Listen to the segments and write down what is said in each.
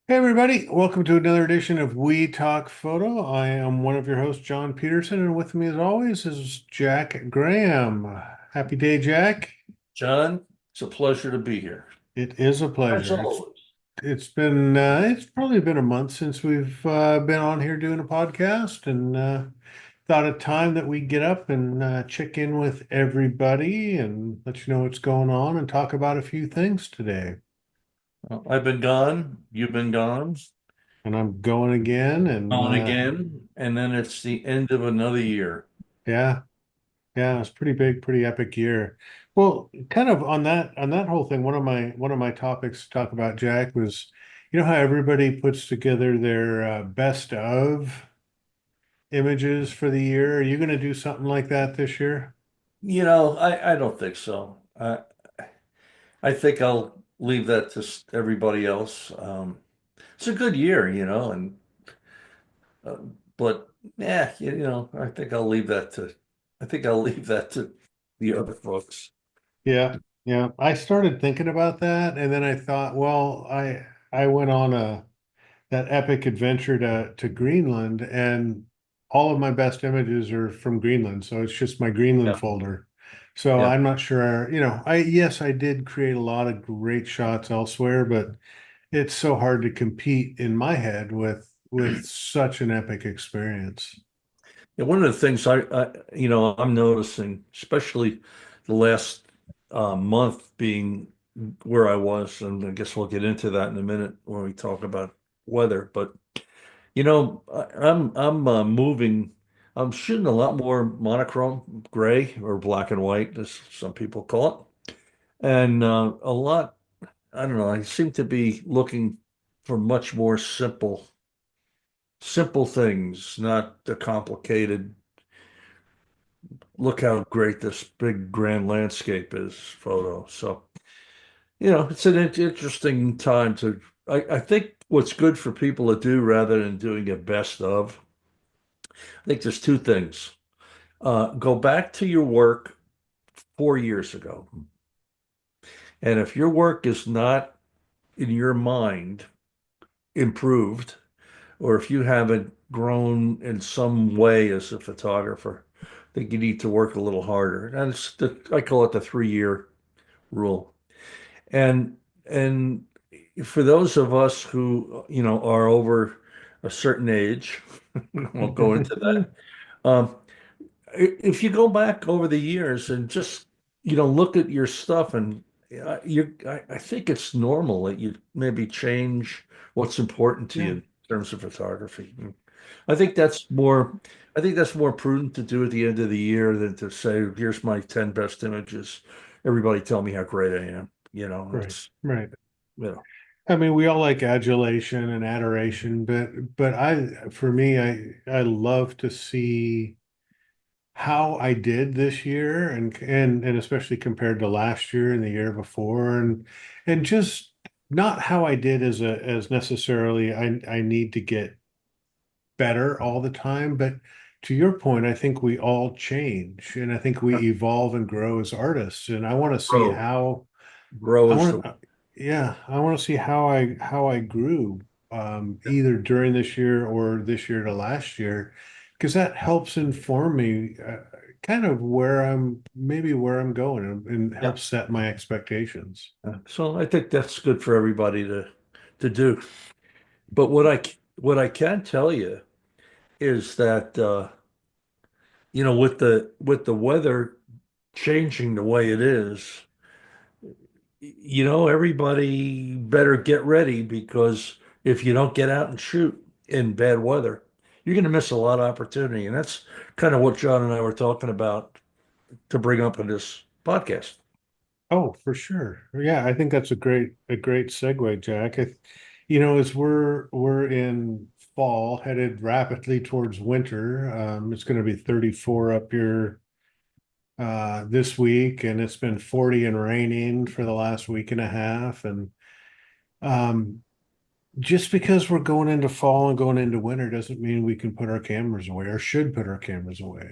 Hey everybody, welcome to another edition of We Talk Photo. I am one of your hosts, John Pedersen, and with me as always is Jack Graham. Happy day, Jack. John, it's a pleasure to be here. It is a As pleasure. always. It's probably been a month since we've been on here doing a podcast, and thought a time that we get up and check in with everybody and let you know what's going on and talk about a few things today. Well, I've been gone, you've been gone, And I'm going again, and on again, and then it's the end of another year. yeah. Yeah, it's pretty big, pretty epic year. Well, kind of on that whole thing, one of my topics to talk about, Jack, was how everybody puts together their best of images for the year. Are you going to do something like that this year? I don't think so. I think I'll leave that to everybody else. It's a good year, and uh, but yeah, I think I'll leave that to the other folks. Yeah, yeah. I started thinking about that, and then I thought, well, I went on a that epic adventure to Greenland, and all of my best images are from Greenland. So it's just my Greenland Yeah, folder. So yeah. I'm not sure, yes, I did create a lot of great shots elsewhere, but it's so hard to compete in my head with such an epic experience. Yeah, one of the things I'm noticing, especially the last month being where I was, and I guess we'll get into that in a minute when we talk about weather. But I'm moving. I'm shooting a lot more monochrome gray or black and white, as some people call it, and a lot. I don't know. I seem to be looking for much more simple things, not the complicated look how great this big grand landscape is photo. So, it's an interesting time I think what's good for people to do rather than doing a best of, I think there's two things. Go back to your work 4 years ago. And if your work is not in your mind improved, or if you haven't grown in some way as a photographer, I think you need to work a little harder. And I call it the 3 year rule. And and for those of us who, are over a certain age, we won't go into that. Um, if you go back over the years and just, look at your stuff and I think it's normal that you maybe change what's important to you Yeah, in terms of photography. I think that's more, I think that's more prudent to do at the end of the year than to say, here's my 10 best images. Everybody tell me how great I am. right, It's right. you know, I mean, we all like adulation and adoration, but for me, I love to see how I did this year and especially compared to last year and the year before and just not how I did as necessarily I need to get better all the time, but to your point, I think we all change and I think we evolve and grow as artists. And I want to see grow, how grow I is want the to, yeah, I want to see how I grew either during this year or this year to last year, because that helps inform me kind of where I'm going and yeah. helps set my expectations. So I think that's good for everybody to do. But what I can tell you is that with the weather changing the way it is, everybody better get ready because if you don't get out and shoot in bad weather, you're going to miss a lot of opportunity. And that's kind of what John and I were talking about to bring up in this podcast. Oh, for sure. Yeah, I think that's a great segue, Jack. As we're in fall, headed rapidly towards winter. It's going to be 34 up here this week, and it's been 40 and raining for the last week and a half. And um, just because we're going into fall and going into winter doesn't mean we can put our cameras away or should put our cameras away.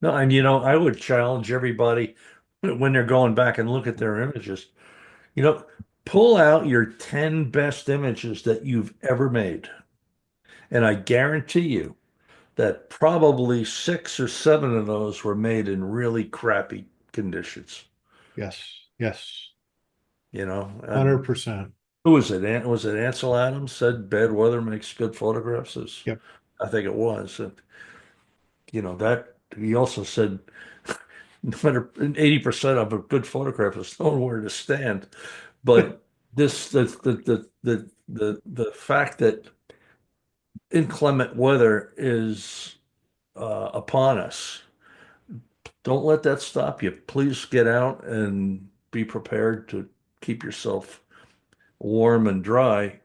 No, and I would challenge everybody when they're going back and look at their images. You know, pull out your 10 best images that you've ever made. And I guarantee you that probably 6 or 7 of those were made in really crappy conditions, Yes, yes, you know. And 100%. who was it? Was it Ansel Adams said bad weather makes good photographs? Yep. I think it was. And, that he also said 80% of a good photograph is nowhere to stand. But this the fact that inclement weather is upon us. Don't let that stop you. Please get out and be prepared to keep yourself warm and dry.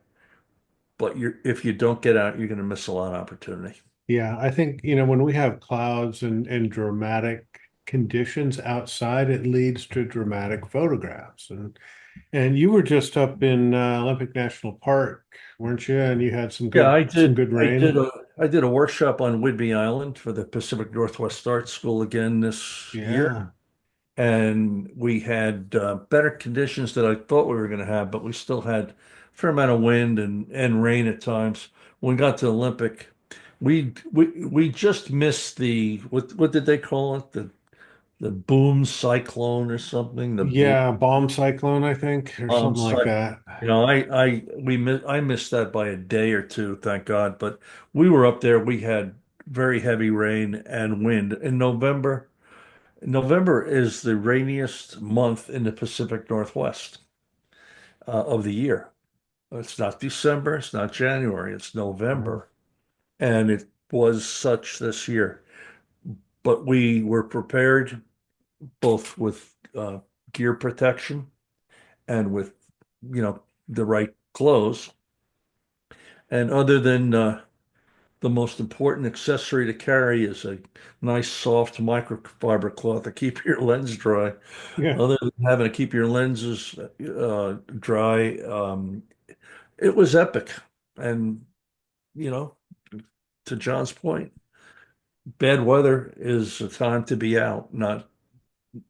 But if you don't get out, you're going to miss a lot of opportunity. Yeah, I think, when we have clouds and dramatic conditions outside, it leads to dramatic photographs. And you were just up in Olympic National Park, weren't you? And you had Yeah, some good rain. I did a workshop on Whidbey Island for the Pacific Northwest Art School again this year. Yeah. And we had better conditions than I thought we were going to have, but we still had a fair amount of wind and rain at times. When we got to the Olympic, we just missed the what did they call it? The boom cyclone or something? The boom Yeah, bomb cyclone, I think, or something like cyclone. that. I missed that by a day or two, thank God. But we were up there. We had very heavy rain and wind in November. November is the rainiest month in the Pacific Northwest of the year. It's not December, it's not January, it's Uh, November. And it was such this year. But we were prepared both with gear protection and with, the right clothes. And other than the most important accessory to carry is a nice soft microfiber cloth to keep your lens dry. Yeah, Other than having to keep your lenses dry, it was epic. And, you know, to John's point, bad weather is a time to be out,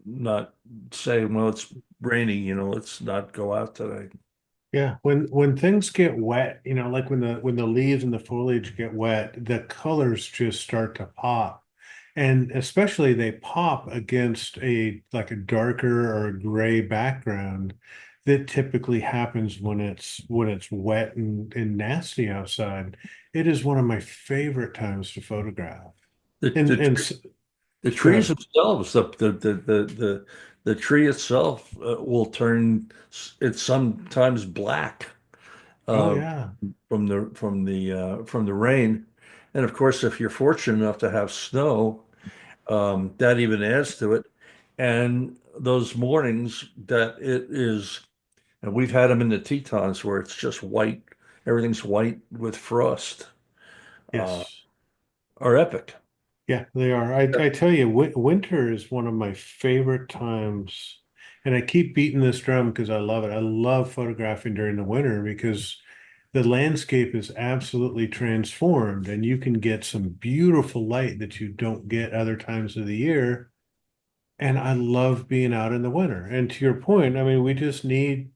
not say, well, it's rainy, let's not go out today. yeah. When things get wet, like when the leaves and the foliage get wet, the colors just start to pop. And especially they pop against a darker or a gray background that typically happens when it's wet and nasty outside. It is one of my favorite times to photograph. The, And the, and tr- s- the Go trees ahead. themselves, the tree itself will turn it's sometimes black Oh uh, yeah. from the rain. And of course, if you're fortunate enough to have snow, that even adds to it. And those mornings that it is, and we've had them in the Tetons where it's just white, everything's white with frost, uh, Yes. are epic. Yeah, they are. I tell you, winter is one of my favorite times. And I keep beating this drum because I love it. I love photographing during the winter because the landscape is absolutely transformed and you can get some beautiful light that you don't get other times of the year. And I love being out in the winter. And to your point, I mean, we just need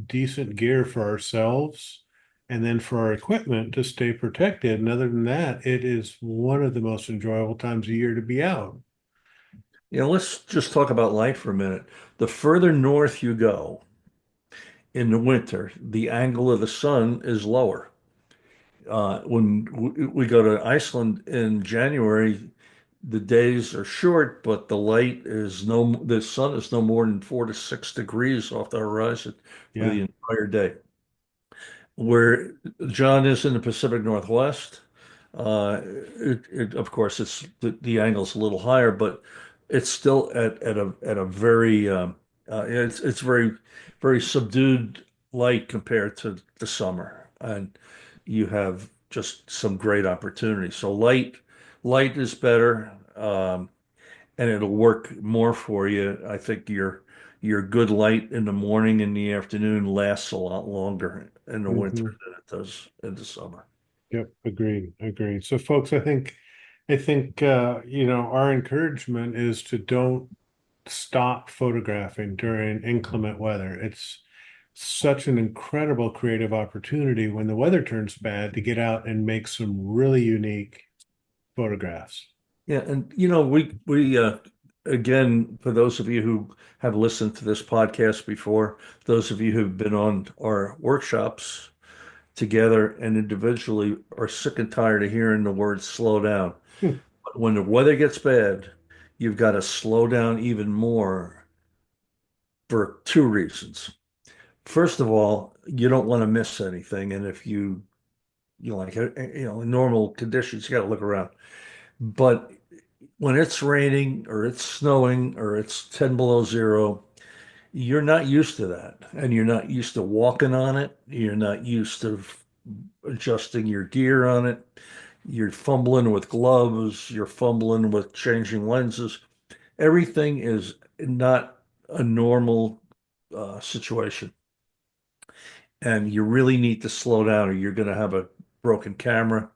decent gear for ourselves and then for our equipment to stay protected. And other than that, it is one of the most enjoyable times of year to be out. Let's just talk about light for a minute. The further north you go in the winter, the angle of the sun is lower. When we go to Iceland in January, the days are short, but the sun is no more than 4 to 6 degrees off the horizon for Yeah. the entire day. Where John is in the Pacific Northwest, of course, the angle's a little higher, but it's still at a very it's very subdued light compared to the summer, and you have just some great opportunities. So light is better, and it'll work more for you. I think your good light in the morning and the afternoon lasts a lot longer in the winter Hmm. than it does in the summer. Yep. Agreed. Agreed. So folks, I think our encouragement is to don't stop photographing during inclement weather. It's such an incredible creative opportunity when the weather turns bad to get out and make some really unique photographs. Yeah, and we again, for those of you who have listened to this podcast before, those of you who've been on our workshops together and individually are sick and tired of hearing the word slow down. Hmm. But when the weather gets bad, you've got to slow down even more for two reasons. First of all, you don't want to miss anything, and if in normal conditions, you got to look around. But when it's raining or it's snowing or it's 10 below zero, you're not used to that. And you're not used to walking on it. You're not used to adjusting your gear on it. You're fumbling with gloves. You're fumbling with changing lenses. Everything is not a normal situation. And you really need to slow down or you're going to have a broken camera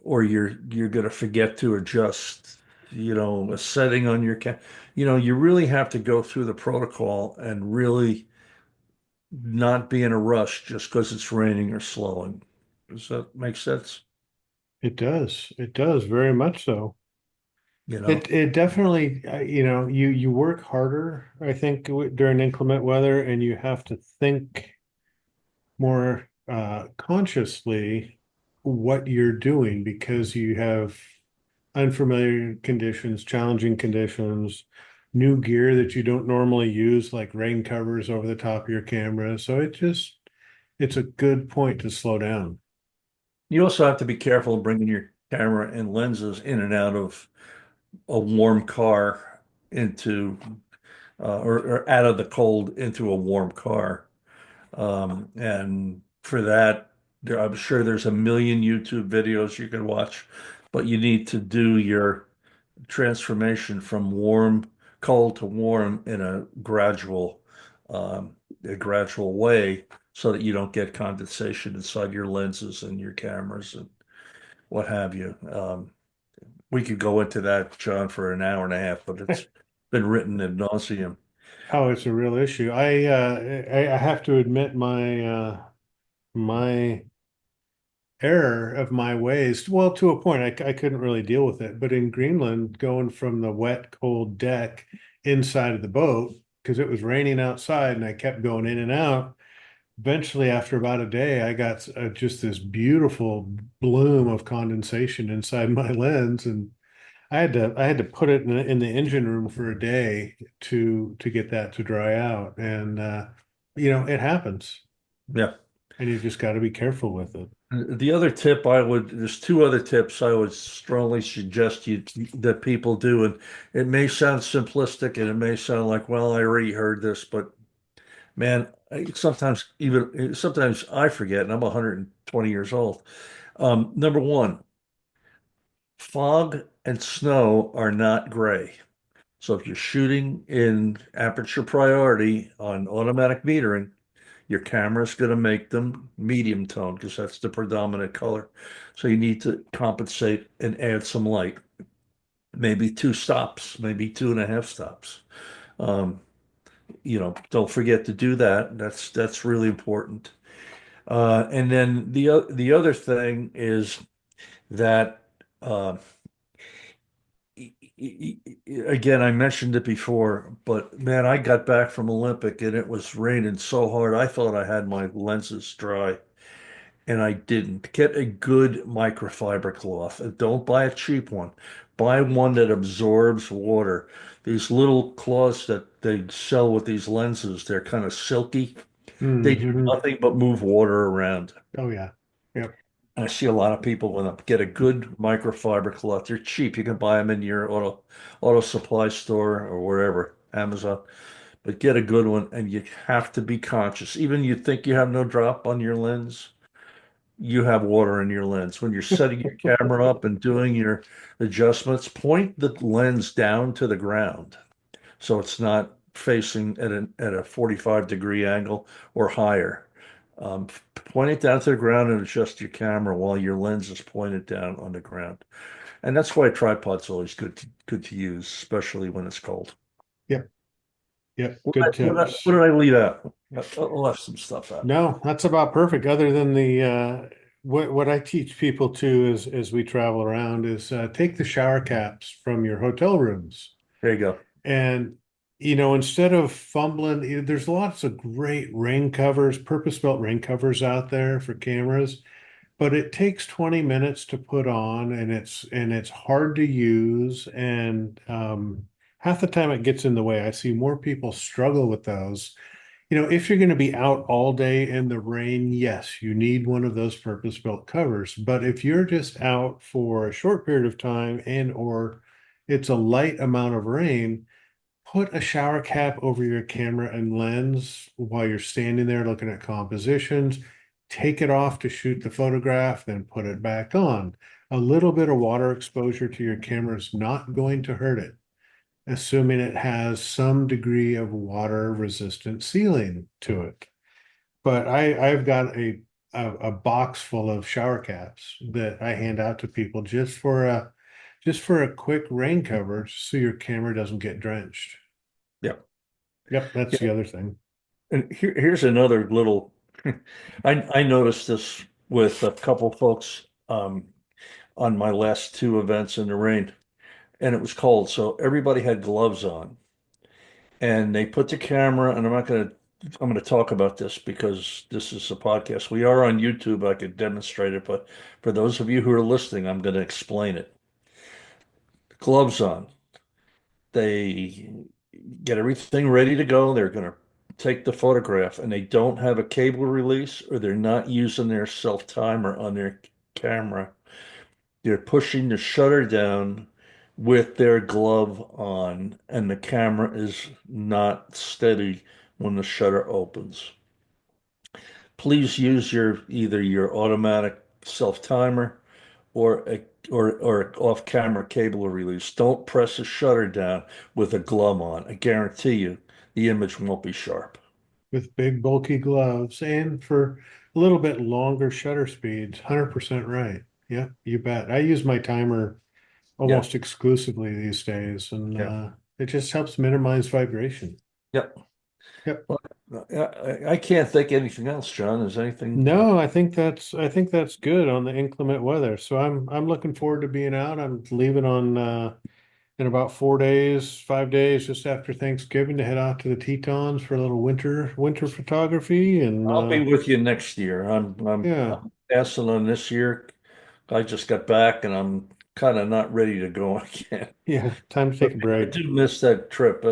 or you're going to forget to adjust, a setting on your cam. You really have to go through the protocol and really not be in a rush just because it's raining or slowing. Does that make sense? It does. It does very much so. You know, It definitely, you work harder, I think, during inclement weather, and you have to think more consciously what you're doing because you have unfamiliar conditions, challenging conditions, new gear that you don't normally use, like rain covers over the top of your camera. So it's a good point to slow down. you also have to be careful of bringing your camera and lenses in and out of a warm car into or out of the cold into a warm car. And for that, I'm sure there's a million YouTube videos you can watch, but you need to do your transformation from cold to warm in a gradual way so that you don't get condensation inside your lenses and your cameras and what have you. We could go into that, John, for an hour and a half, but it's been written ad nauseum. Oh, it's a real issue. I have to admit my error of my ways. Well, to a point, I couldn't really deal with it. But in Greenland, going from the wet, cold deck inside of the boat because it was raining outside, and I kept going in and out. Eventually, after about a day, I got just this beautiful bloom of condensation inside my lens, and I had to put it in the engine room for a day to get that to dry out. And it happens, Yeah. and you just got to be careful with it. The other tip there's two other tips I would strongly suggest that people do, and it may sound simplistic and it may sound like, well, I already heard this, but man, sometimes I forget, and I'm 120 years old. Number one, fog and snow are not gray. So if you're shooting in aperture priority on automatic metering, your camera's going to make them medium tone because that's the predominant color. So you need to compensate and add some light, maybe two stops, maybe two and a half stops. Um, don't forget to do that. That's really important. And then the other thing is that uh, again, I mentioned it before, but man, I got back from Olympic and it was raining so hard. I thought I had my lenses dry and I didn't. Get a good microfiber cloth and don't buy a cheap one. Buy one that absorbs water. These little cloths that they sell with these lenses, they're kind of silky. They do Hmm. nothing but move water around. Oh yeah. Yep. I see a lot of people when they get a good microfiber cloth. They're cheap. You can buy them in your auto supply store or wherever, Amazon. But get a good one, and you have to be conscious. Even you think you have no drop on your lens, you have water in your lens. When you're setting your camera up and doing your adjustments, point the lens down to the ground so it's not facing at a 45-degree angle or higher. Point it down to the ground and adjust your camera while your lens is pointed down on the ground. And that's why a tripod's always good to use, especially when it's cold. Yep. Yep, good What tips. did I leave out? I left some stuff out. No, that's about perfect. Other than the what I teach people to as we travel around is take the shower caps from your hotel rooms. There you go. And, instead of fumbling, there's lots of great rain covers, purpose-built rain covers out there for cameras, but it takes 20 minutes to put on and it's hard to use. And half the time it gets in the way. I see more people struggle with those. If you're going to be out all day in the rain, yes, you need one of those purpose-built covers. But if you're just out for a short period of time and or it's a light amount of rain, put a shower cap over your camera and lens while you're standing there looking at compositions. Take it off to shoot the photograph, then put it back on. A little bit of water exposure to your camera is not going to hurt it, assuming it has some degree of water resistant sealing to it. But I've got a box full of shower caps that I hand out to people just for a quick rain cover so your camera doesn't get drenched. Yeah. Yep, that's Yeah. the other thing. And here's another little, I noticed this with a couple folks on my last two events in the rain, and it was cold, so everybody had gloves on. And they put the camera, and I'm gonna talk about this because this is a podcast. We are on YouTube, I could demonstrate it, but for those of you who are listening, I'm gonna explain it. Gloves on. They get everything ready to go. They're going to take the photograph and they don't have a cable release or they're not using their self timer on their camera. They're pushing the shutter down with their glove on, and the camera is not steady when the shutter opens. Please use your either your automatic self timer or a or off-camera cable release. Don't press the shutter down with a glove on. I guarantee you the image won't be sharp. With big bulky gloves and for a little bit longer shutter speeds. 100% right. Yep, you bet. I use my timer Yeah, almost exclusively these days, and yeah, it just helps minimize vibration. yep. Yep. Well, I can't think anything else, John. Is anything? No, I think that's good on the inclement weather. So I'm looking forward to being out. I'm leaving on in about 4 days, 5 days, just after Thanksgiving to head out to the Tetons for a little winter photography. And I'll be with you next year. yeah, I'm passing on this year. I just got back and I'm kind of not ready to go again. yeah, time to But take a I break. do miss that trip.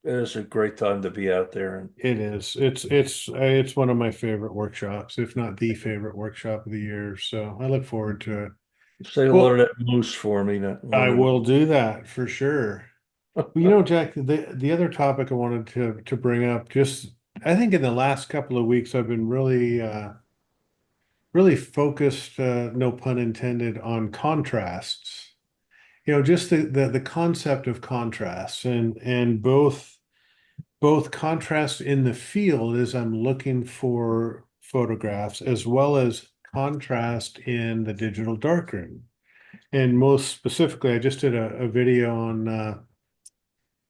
It is a great time to be out there. And It is. It's one of my favorite workshops, if not the favorite workshop of the year. So I look forward to it. say hello Well, to that moose for me. That I wonderful. will do that for sure. Well, Jack, the other topic I wanted to bring up, just I think in the last couple of weeks I've been really focused, no pun intended, on contrasts. Just the concept of contrasts and both contrast in the field as I'm looking for photographs, as well as contrast in the digital darkroom. And most specifically, I just did a video on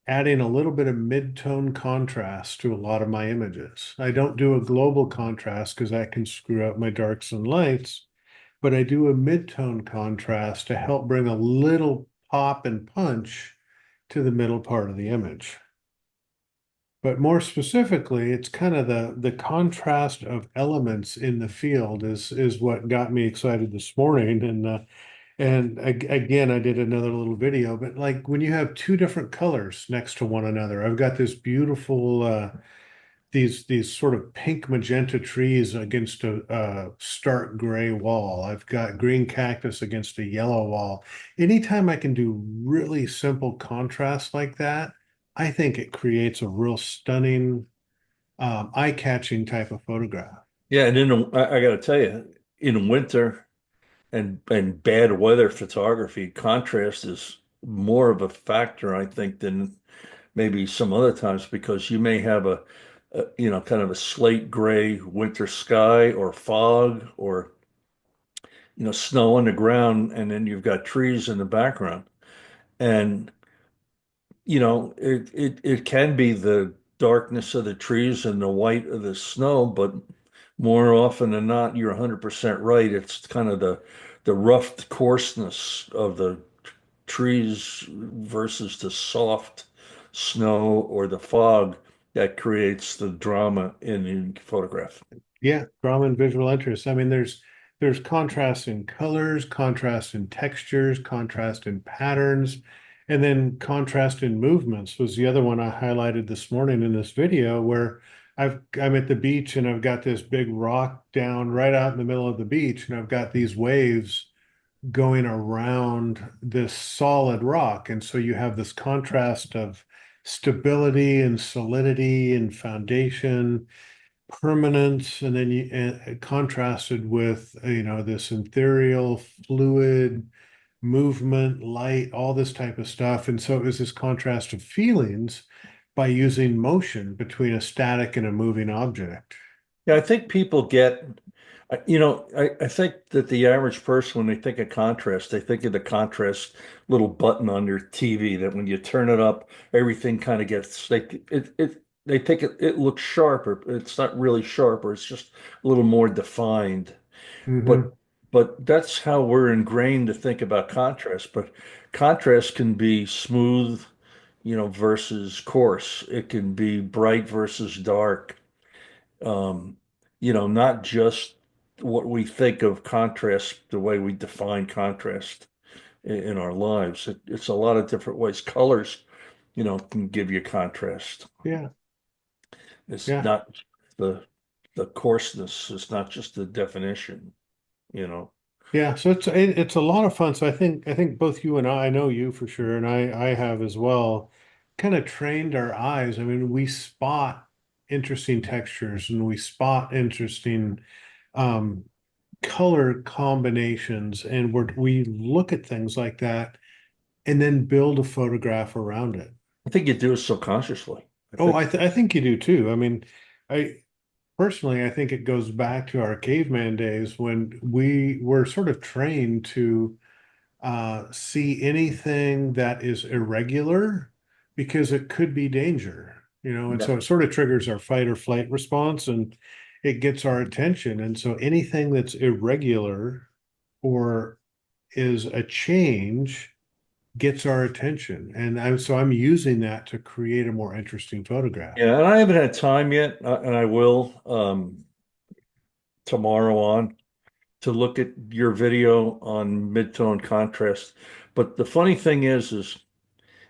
adding a little bit of mid-tone contrast to a lot of my images. I don't do a global contrast because that can screw up my darks and lights, but I do a mid-tone contrast to help bring a little pop and punch to the middle part of the image. But more specifically, it's kind of the contrast of elements in the field is what got me excited this morning. And again, I did another little video, but like when you have two different colors next to one another, I've got this beautiful these sort of pink magenta trees against a stark gray wall. I've got green cactus against a yellow wall. Anytime I can do really simple contrast like that, I think it creates a real stunning, eye-catching type of photograph. Yeah, and I got to tell you, in winter and bad weather photography, contrast is more of a factor, I think, than maybe some other times because you may have kind of a slate gray winter sky or fog or snow on the ground, and then you've got trees in the background, and it can be darkness of the trees and the white of the snow, but more often than not, you're 100% right. It's kind of the rough coarseness of the trees versus the soft snow or the fog that creates the drama in the photograph. Yeah, drama and visual interest. I mean, there's contrast in colors, contrast in textures, contrast in patterns, and then contrast in movements was the other one I highlighted this morning in this video where I'm at the beach and I've got this big rock down right out in the middle of the beach, and I've got these waves going around this solid rock. And so you have this contrast of stability and solidity and foundation, permanence, and then contrasted with this ethereal fluid movement, light, all this type of stuff. And so it was this contrast of feelings by using motion between a static and a moving object. Yeah, I think people get, I think that the average person, when they think of contrast, they think of the contrast little button on your TV that when you turn it up, everything kind of gets, they think it looks sharper. It's not really sharper. It's just a little more defined. Hmm. But, but that's how we're ingrained to think about contrast. But contrast can be smooth, versus coarse. It can be bright versus dark, um, not just what we think of contrast, the way we define contrast in our lives. It's a lot of different ways. Colors, can give you contrast. Yeah, It's yeah. not the the coarseness. It's not just the definition, you know. Yeah, so it's a lot of fun. So I think both you and I know you for sure, and I have as well, kind of trained our eyes. I mean, we spot interesting textures and we spot interesting um, color combinations, and we look at things like that and then build a photograph around it. I think you do it subconsciously. I Oh, think, I think you do too. I mean, I personally, I think it goes back to our caveman days when we were sort of trained to see anything that is irregular because it could be danger, and yeah. so it sort of triggers our fight or flight response and it gets our attention. And so anything that's irregular or is a change gets our attention. And I'm using that to create a more interesting photograph. Yeah, and I haven't had time yet, and I will tomorrow on to look at your video on mid-tone contrast. But the funny thing is,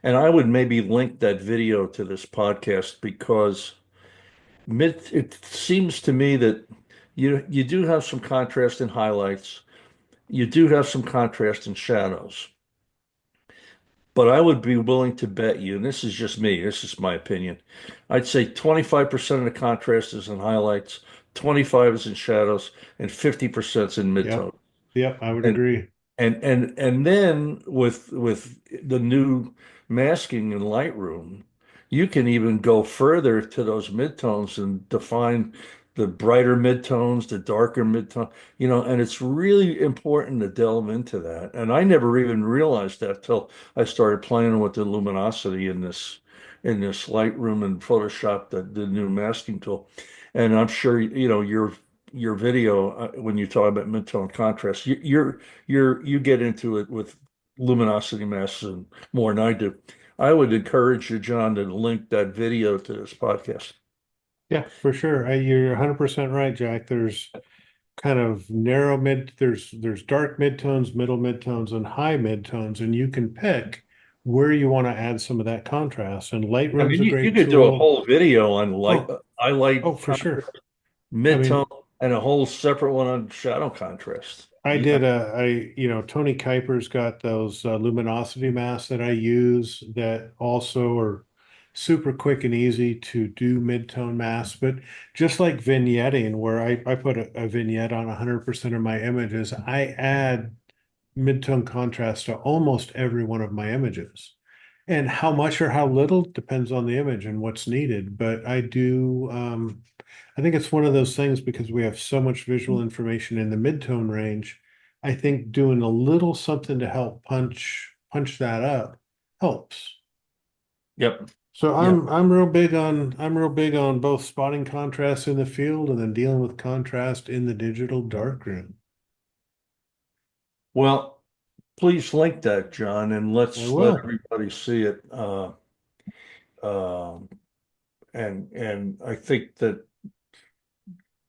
and I would maybe link that video to this podcast because it seems to me that you do have some contrast in highlights. You do have some contrast in shadows. But I would be willing to bet you, and this is just me, this is my opinion. I'd say 25% of the contrast is in highlights, 25 is in shadows, and 50% is in Yep. midtone. Yep. I would And agree. and then with the new masking in Lightroom, you can even go further to those midtones and define the brighter midtones, the darker midtone, and it's really important to delve into that. And I never even realized that till I started playing with the luminosity in this Lightroom and Photoshop, the new masking tool. And I'm sure your video when you talk about midtone contrast, you get into it with luminosity masks and more than I do. I would encourage you, John, to link that video to this podcast. Yeah, for sure. You're 100% right, Jack. There's kind of there's dark midtones, middle midtones, and high midtones, and you can pick where you want to add some of that contrast. And I Lightroom's mean, a you great could do a tool. whole video on Oh, oh, highlight for sure. I midtone mean, and a whole separate one on shadow contrast. I did Tony Kuiper's got those luminosity masks that I use that also are super quick and easy to do mid-tone masks. But just like vignetting, where I put a vignette on 100% of my images, I add mid-tone contrast to almost every one of my images. And how much or how little depends on the image and what's needed. But I think it's one of those things because we have so much visual information in the mid-tone range. I think doing a little something to help punch that up helps. Yep. So Yeah. I'm real big on both spotting contrast in the field and then dealing with contrast in the digital darkroom. Well, please link that, John, and I let's let will. everybody see it. Um, and I think that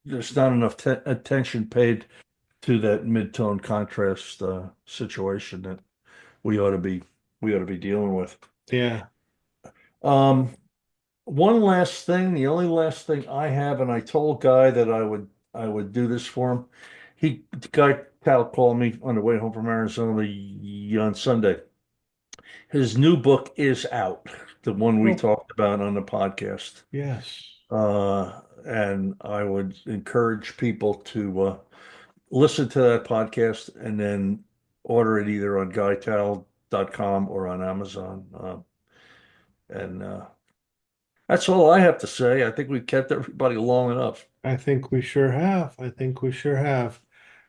there's not enough te attention paid to that mid-tone contrast situation that we ought to be we ought to be dealing with. Yeah. Um, One last thing, the only last thing I have, and I told Guy that I would do this for him. Guy Cal called me on the way home from Arizona on Sunday. His new book is out, the one we Oh, talked about on the podcast. yes. And I would encourage people to listen to that podcast and then order it either on guytal.com or on Amazon. And That's all I have to say. I think we've kept everybody long enough. I think we sure have. I think we sure have.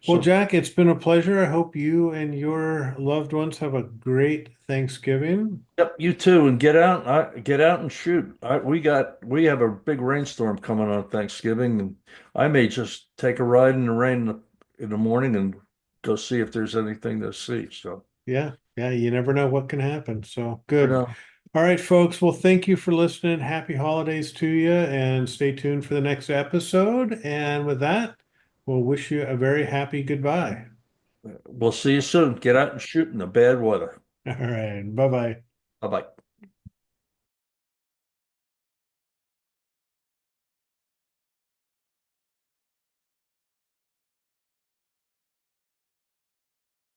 Well, So, Jack, it's been a pleasure. I hope you and your loved ones have a great Thanksgiving. yep, you too, and get out and shoot. We have a big rainstorm coming on Thanksgiving, and I may just take a ride in the rain in the morning and go see if there's anything to see. So, Yeah, yeah, you never know what can happen. So you good. know, All right, folks. Well, thank you for listening. Happy holidays to you, and stay tuned for the next episode. And with that, we'll wish you a very happy goodbye. we'll see you soon. Get out and shoot in the bad weather. All right, bye bye. Bye bye.